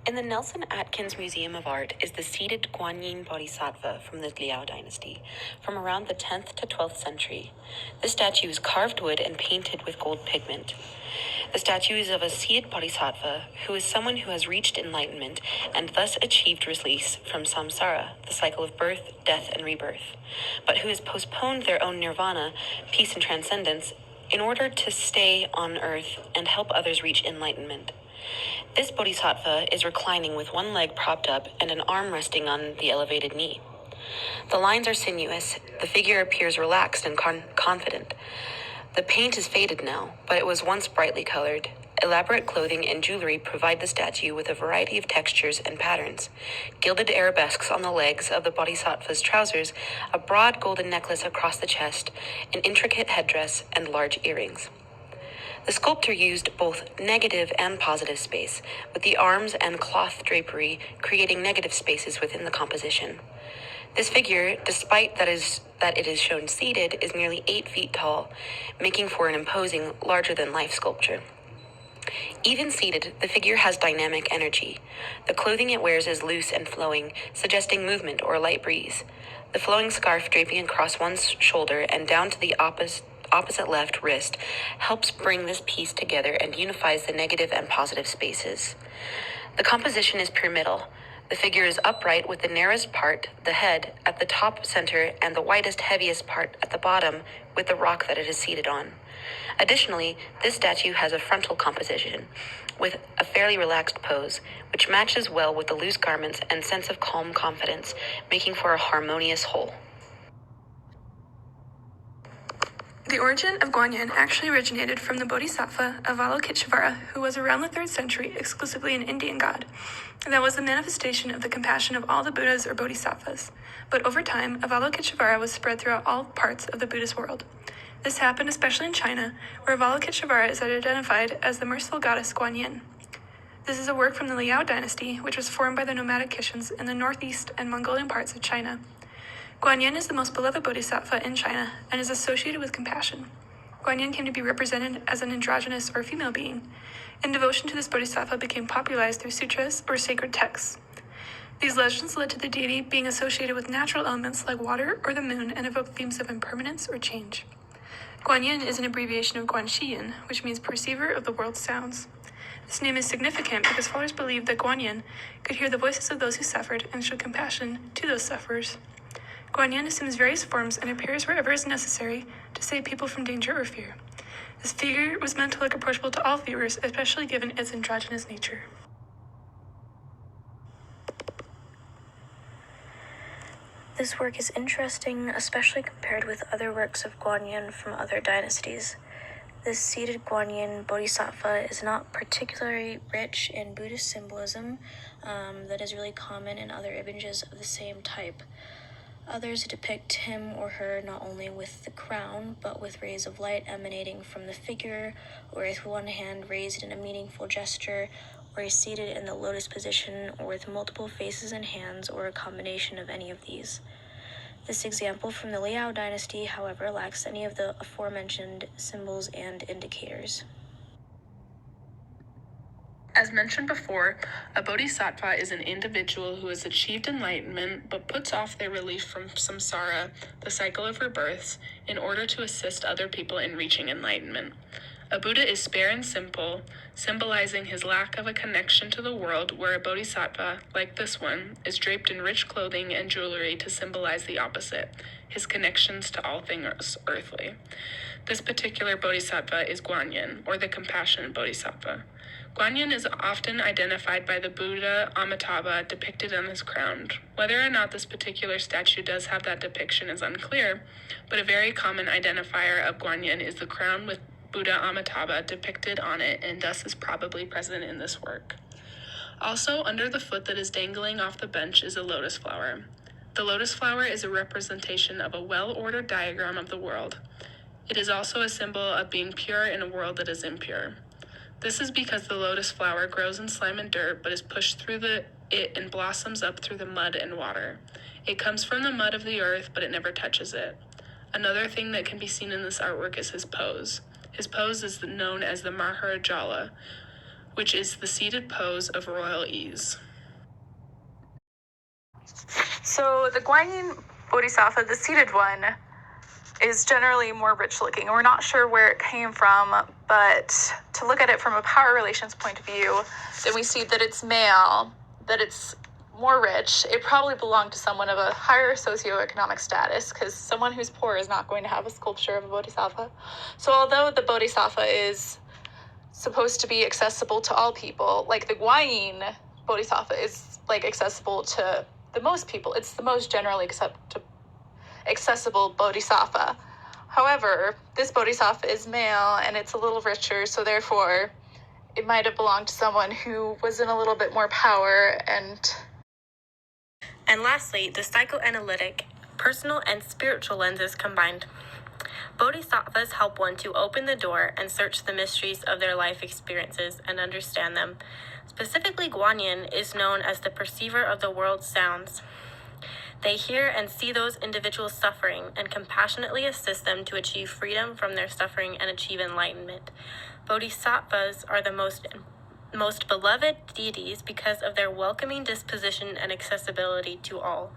In the Nelson Atkins Museum of Art is the seated Guanyin Bodhisattva from the Liao dynasty, from around the 10th to 12th century. This statue is carved wood and painted with gold pigment. The statue is of a seated bodhisattva, who is someone who has reached enlightenment and thus achieved release from samsara, the cycle of birth, death, and rebirth, but who has postponed their own nirvana, peace and transcendence, in order to stay on earth and help others reach enlightenment. This bodhisattva is reclining with one leg propped up and an arm resting on the elevated knee. The lines are sinuous, the figure appears relaxed and confident. The paint is faded now, but it was once brightly colored. Elaborate clothing and jewelry provide the statue with a variety of textures and patterns. Gilded arabesques on the legs of the bodhisattva's trousers, a broad golden necklace across the chest, an intricate headdress, and large earrings. The sculptor used both negative and positive space, with the arms and cloth drapery creating negative spaces within the composition. This figure, despite that it is shown seated, is nearly 8 feet tall, making for an imposing, larger-than-life sculpture. Even seated, the figure has dynamic energy. The clothing it wears is loose and flowing, suggesting movement or a light breeze. The flowing scarf draping across one's shoulder and down to the opposite left wrist helps bring this piece together and unifies the negative and positive spaces. The composition is pyramidal. The figure is upright with the narrowest part, the head, at the top center and the widest, heaviest part at the bottom with the rock that it is seated on. Additionally, this statue has a frontal composition with a fairly relaxed pose, which matches well with the loose garments and sense of calm confidence, making for a harmonious whole. The origin of Guanyin actually originated from the bodhisattva Avalokiteshvara, who was around the 3rd century exclusively an Indian god. That was the manifestation of the compassion of all the Buddhas or bodhisattvas. But over time, Avalokiteshvara was spread throughout all parts of the Buddhist world. This happened especially in China, where Avalokiteshvara is identified as the merciful goddess Guanyin. This is a work from the Liao dynasty, which was formed by the nomadic Kishans in the northeast and Mongolian parts of China. Guanyin is the most beloved bodhisattva in China and is associated with compassion. Guanyin came to be represented as an androgynous or female being, and devotion to this bodhisattva became popularized through sutras or sacred texts. These legends led to the deity being associated with natural elements like water or the moon and evoke themes of impermanence or change. Guanyin is an abbreviation of Guanxiyin, which means perceiver of the world's sounds. This name is significant because followers believed that Guanyin could hear the voices of those who suffered and showed compassion to those sufferers. Guanyin assumes various forms and appears wherever is necessary to save people from danger or fear. This figure was meant to look approachable to all viewers, especially given its androgynous nature. This work is interesting, especially compared with other works of Guanyin from other dynasties. This seated Guanyin Bodhisattva is not particularly rich in Buddhist symbolism that is really common in other images of the same type. Others depict him or her not only with the crown, but with rays of light emanating from the figure, or with one hand raised in a meaningful gesture, or is seated in the lotus position, or with multiple faces and hands, or a combination of any of these. This example from the Liao dynasty, however, lacks any of the aforementioned symbols and indicators. As mentioned before, a bodhisattva is an individual who has achieved enlightenment but puts off their relief from samsara, the cycle of rebirths, in order to assist other people in reaching enlightenment. A Buddha is spare and simple, symbolizing his lack of a connection to the world, where a bodhisattva, like this one, is draped in rich clothing and jewelry to symbolize the opposite, his connections to all things earthly. This particular bodhisattva is Guanyin, or the compassionate bodhisattva. Guanyin is often identified by the Buddha Amitabha depicted on his crown. Whether or not this particular statue does have that depiction is unclear, but a very common identifier of Guanyin is the crown with Buddha Amitabha depicted on it, and thus is probably present in this work. Also, under the foot that is dangling off the bench is a lotus flower. The lotus flower is a representation of a well-ordered diagram of the world. It is also a symbol of being pure in a world that is impure. This is because the lotus flower grows in slime and dirt, but is pushed through it and blossoms up through the mud and water. It comes from the mud of the earth, but it never touches it. Another thing that can be seen in this artwork is his pose. His pose is known as the Maharajala, which is the seated pose of royal ease. So the Guanyin Bodhisattva, the seated one, is generally more rich looking. We're not sure where it came from, but to look at it from a power relations point of view, then we see that it's male, that it's more rich. It probably belonged to someone of a higher socioeconomic status, because someone who's poor is not going to have a sculpture of a bodhisattva. So although the bodhisattva is supposed to be accessible to all people, like the Guanyin bodhisattva is like accessible to the most people. It's the most generally accessible bodhisattva. However, this bodhisattva is male and it's a little richer, so therefore it might have belonged to someone who was in a little bit more power. And lastly, the psychoanalytic, personal and spiritual lenses combined. Bodhisattvas help one to open the door and search the mysteries of their life experiences and understand them. Specifically, Guanyin is known as the perceiver of the world's sounds. They hear and see those individuals suffering and compassionately assist them to achieve freedom from their suffering and achieve enlightenment. Bodhisattvas are the most beloved deities because of their welcoming disposition and accessibility to all.